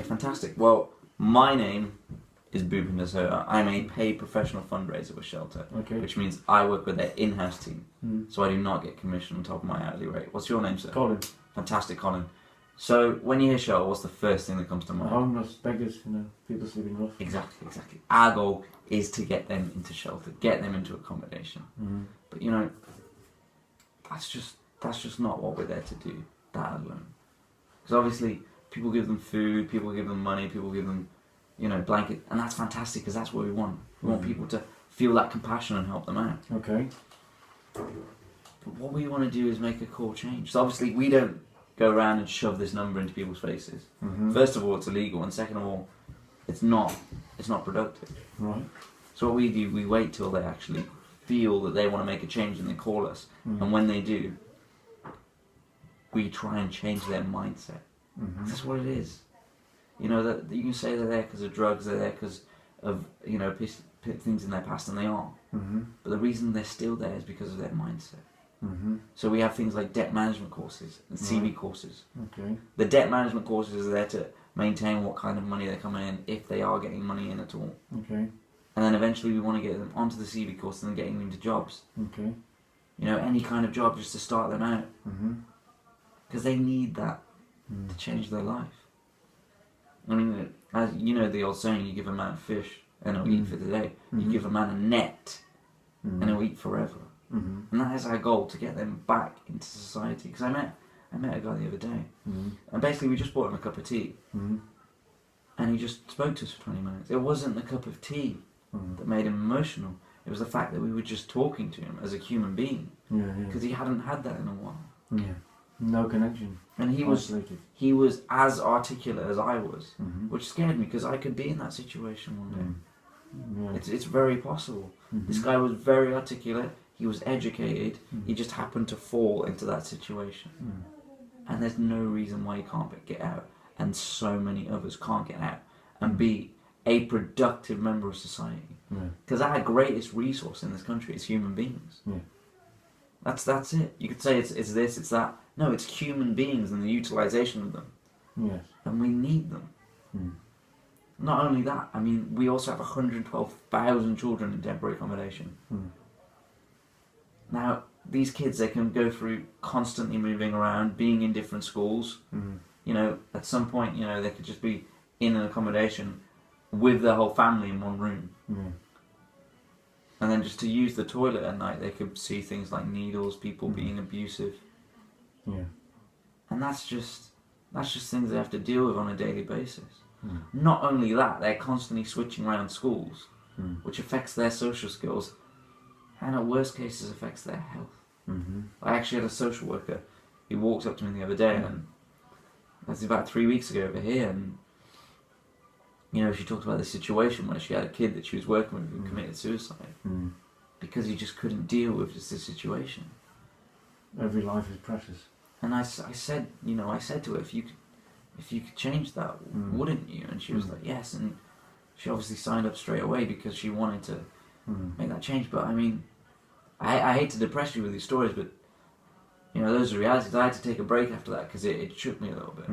Okay, fantastic. Well, my name is Bhupen Dasota. I'm a paid professional fundraiser with Shelter, which means I work with their in-house team, so I do not get commission on top of my hourly rate. What's your name, sir? Colin. Fantastic, Colin. So, when you hear Shelter, what's the first thing that comes to mind? Homeless, beggars, people sleeping rough. Exactly. Our goal is to get them into shelter, get them into accommodation. But that's just not what we're there to do, that alone. Because obviously, people give them food, people give them money, people give them, blanket, and that's fantastic because that's what we want. We want people to feel that compassion and help them out. Okay. But what we want to do is make a core change. So obviously, we don't go around and shove this number into people's faces. First of all, it's illegal, and second of all, it's not productive. Right. So what we do, we wait till they actually feel that they want to make a change and they call us. And when they do, we try and change their mindset. That's what it is. That you can say they're there because of drugs, they're there because of things in their past, and they are. But the reason they're still there is because of their mindset. So we have things like debt management courses and CV courses. Okay. The debt management courses are there to maintain what kind of money they're coming in, if they are getting money in at all. Okay. And then eventually we want to get them onto the CV course and then getting them into jobs. Okay. Any kind of job just to start them out. Because they need that to change their life. I mean, as you know the old saying, you give a man a fish and he'll eat for the day. You give a man a net and he'll eat forever. And that is our goal, to get them back into society. Because I met a guy the other day, and basically we just bought him a cup of tea, and he just spoke to us for 20 minutes. It wasn't the cup of tea that made him emotional. It was the fact that we were just talking to him as a human being, because he hadn't had that in a while. Yeah. No connection. And he was as articulate as I was, which scared me, because I could be in that situation one day. It's very possible. This guy was very articulate. He was educated. He just happened to fall into that situation. And there's no reason why he can't get out. And so many others can't get out and be a productive member of society. Because our greatest resource in this country is human beings. That's it. You could say it's this, it's that. No, it's human beings and the utilisation of them. Yes. And we need them. Not only that, I mean, we also have 112,000 children in temporary accommodation. Now, these kids, they can go through constantly moving around, being in different schools. At some point, they could just be in an accommodation with their whole family in one room. And then just to use the toilet at night, they could see things like needles, people being abusive. And that's just things they have to deal with on a daily basis. Not only that, they're constantly switching around schools, which affects their social skills, and at worst cases affects their health. I actually had a social worker who walked up to me the other day, and that's about 3 weeks ago over here, and she talked about the situation where she had a kid that she was working with who committed suicide because he just couldn't deal with just the situation. Every life is precious. And I said to her, if you could change that, wouldn't you? And she was like, yes. And she obviously signed up straight away because she wanted to make that change. But I mean, I hate to depress you with these stories, but those are realities. I had to take a break after that because it shook me a little bit.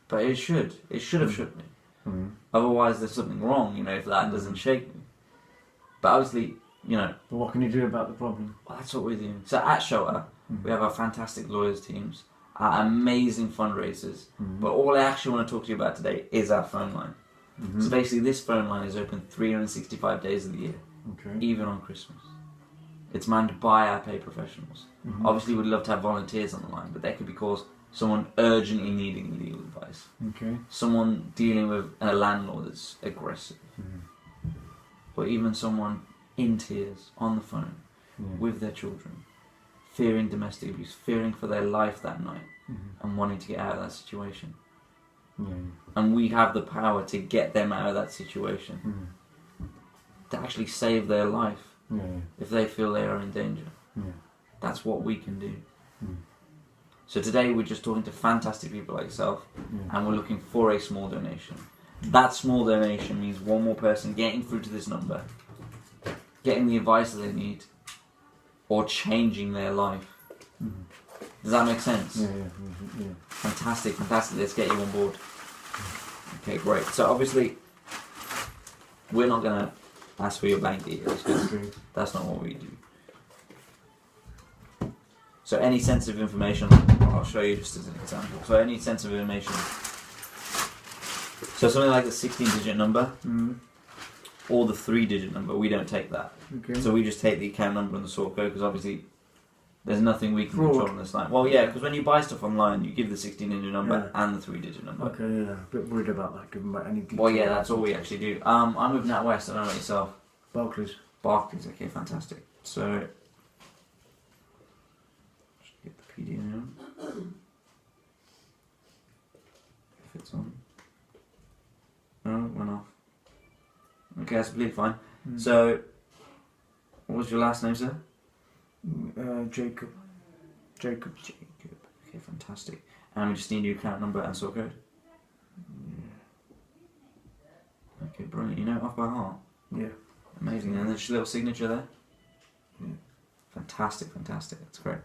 But it should have shook me. Otherwise, there's something wrong. If that doesn't shake me. But obviously, But what can you do about the problem? Well, that's what we're doing. So at Shelter, we have our fantastic lawyers teams, our amazing fundraisers. But all I actually want to talk to you about today is our phone line. So basically, this phone line is open 365 days of the year, even on Christmas. It's manned by our paid professionals. Obviously, we'd love to have volunteers on the line, but that could be cause someone urgently needing legal advice. Someone dealing with a landlord that's aggressive. Or even someone in tears on the phone with their children, fearing domestic abuse, fearing for their life that night, and wanting to get out of that situation. And we have the power to get them out of that situation, to actually save their life if they feel they are in danger. That's what we can do. So today we're just talking to fantastic people like yourself, and we're looking for a small donation. That small donation means one more person getting through to this number, getting the advice that they need, or changing their life. Does that make sense? Yeah. Fantastic. Let's get you on board. Okay. Okay, great. So obviously, we're not gonna ask for your bank details because Okay. that's not what we do. So any sensitive information, I'll show you just as an example. So any sensitive information. So something like the 16-digit number or the 3-digit number, we don't take that. Okay. So we just take the account number and the sort code because obviously there's nothing we can Fraud. control on this line. Well, yeah, because when you buy stuff online, you give the 16-digit number Yeah. and the 3-digit number. Okay, yeah. A bit worried about that, given by any detail. Well, yeah, that's all we actually do. I'm with NatWest. I don't know about yourself. Barclays. Barclays. Okay, fantastic. So just get the PD in. If it's on. No, it went off. Okay, that's completely fine. So, what was your last name, sir? Jacob. Jacob. Okay, fantastic. And we just need your account number and sort code. Okay, brilliant. You know it off by heart. Yeah. Amazing. And there's your little signature there. Yeah. Fantastic. That's great.